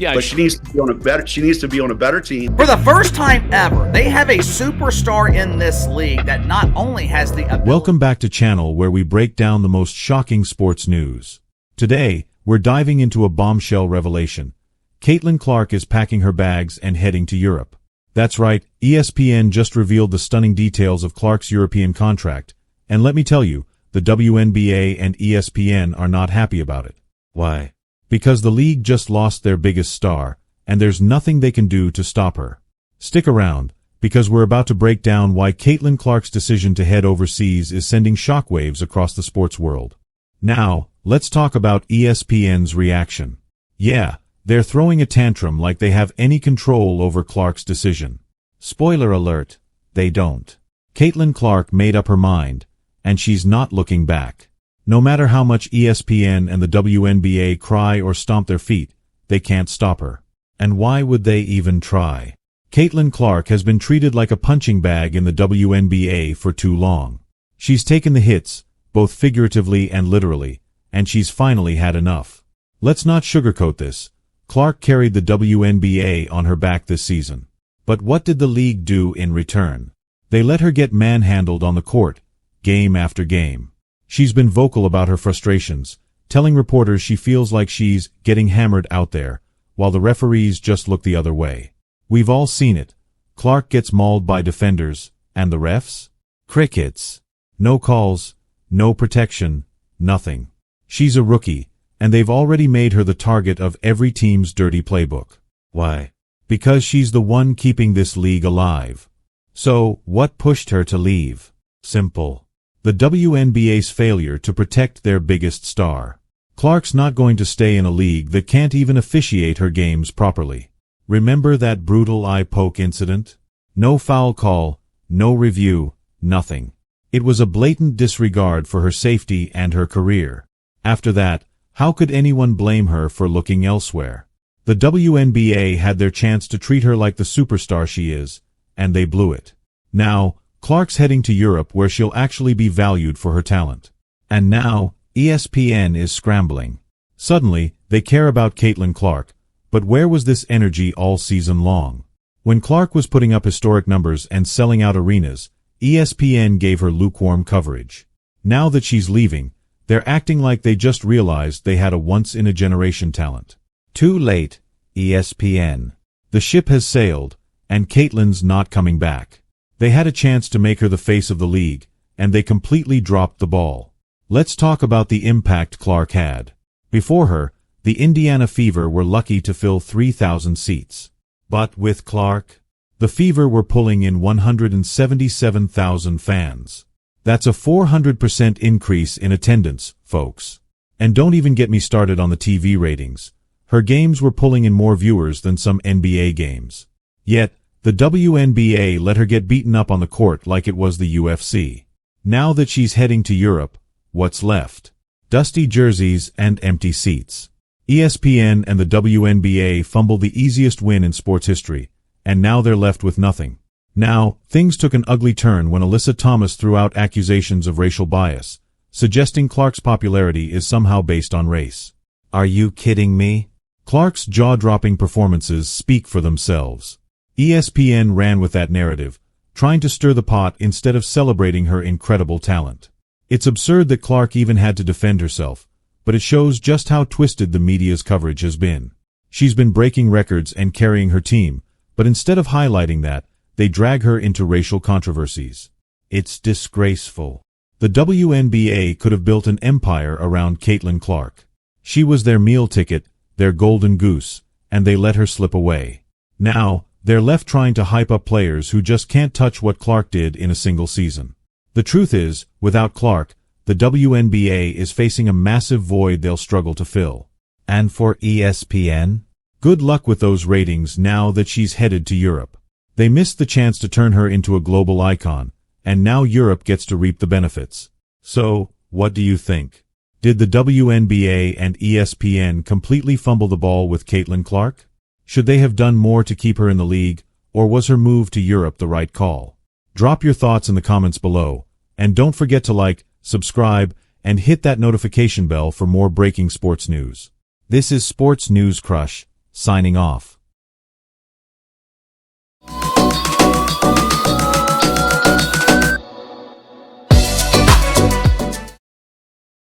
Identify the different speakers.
Speaker 1: Yeah,
Speaker 2: but she needs to be on a better. She needs to be on a better team.
Speaker 3: For the first time ever, they have a superstar in this league that not only has the ability.
Speaker 4: Welcome back to channel where we break down the most shocking sports news. Today, we're diving into a bombshell revelation. Caitlin Clark is packing her bags and heading to Europe. That's right, ESPN just revealed the stunning details of Clark's European contract, and let me tell you, the WNBA and ESPN are not happy about it. Why? Because the league just lost their biggest star, and there's nothing they can do to stop her. Stick around, because we're about to break down why Caitlin Clark's decision to head overseas is sending shockwaves across the sports world. Now, let's talk about ESPN's reaction. Yeah, they're throwing a tantrum like they have any control over Clark's decision. Spoiler alert, they don't. Caitlin Clark made up her mind, and she's not looking back. No matter how much ESPN and the WNBA cry or stomp their feet, they can't stop her. And why would they even try? Caitlin Clark has been treated like a punching bag in the WNBA for too long. She's taken the hits, both figuratively and literally, and she's finally had enough. Let's not sugarcoat this. Clark carried the WNBA on her back this season. But what did the league do in return? They let her get manhandled on the court, game after game. She's been vocal about her frustrations, telling reporters she feels like she's getting hammered out there, while the referees just look the other way. We've all seen it. Clark gets mauled by defenders, and the refs? Crickets. No calls, no protection, nothing. She's a rookie, and they've already made her the target of every team's dirty playbook. Why? Because she's the one keeping this league alive. So, what pushed her to leave? Simple. The WNBA's failure to protect their biggest star. Clark's not going to stay in a league that can't even officiate her games properly. Remember that brutal eye poke incident? No foul call, no review, nothing. It was a blatant disregard for her safety and her career. After that, how could anyone blame her for looking elsewhere? The WNBA had their chance to treat her like the superstar she is, and they blew it. Now, Clark's heading to Europe where she'll actually be valued for her talent. And now, ESPN is scrambling. Suddenly, they care about Caitlin Clark, but where was this energy all season long? When Clark was putting up historic numbers and selling out arenas, ESPN gave her lukewarm coverage. Now that she's leaving, they're acting like they just realized they had a once-in-a-generation talent. Too late, ESPN. The ship has sailed, and Caitlin's not coming back. They had a chance to make her the face of the league, and they completely dropped the ball. Let's talk about the impact Clark had. Before her, the Indiana Fever were lucky to fill 3,000 seats. But with Clark, the Fever were pulling in 177,000 fans. That's a 400% increase in attendance, folks. And don't even get me started on the TV ratings. Her games were pulling in more viewers than some NBA games. Yet, the WNBA let her get beaten up on the court like it was the UFC. Now that she's heading to Europe, what's left? Dusty jerseys and empty seats. ESPN and the WNBA fumbled the easiest win in sports history, and now they're left with nothing. Now, things took an ugly turn when Alyssa Thomas threw out accusations of racial bias, suggesting Clark's popularity is somehow based on race. Are you kidding me? Clark's jaw-dropping performances speak for themselves. ESPN ran with that narrative, trying to stir the pot instead of celebrating her incredible talent. It's absurd that Clark even had to defend herself, but it shows just how twisted the media's coverage has been. She's been breaking records and carrying her team, but instead of highlighting that, they drag her into racial controversies. It's disgraceful. The WNBA could have built an empire around Caitlin Clark. She was their meal ticket, their golden goose, and they let her slip away. Now, they're left trying to hype up players who just can't touch what Clark did in a single season. The truth is, without Clark, the WNBA is facing a massive void they'll struggle to fill. And for ESPN? Good luck with those ratings now that she's headed to Europe. They missed the chance to turn her into a global icon, and now Europe gets to reap the benefits. So, what do you think? Did the WNBA and ESPN completely fumble the ball with Caitlin Clark? Should they have done more to keep her in the league, or was her move to Europe the right call? Drop your thoughts in the comments below, and don't forget to like, subscribe, and hit that notification bell for more breaking sports news. This is Sports News Crush, signing off.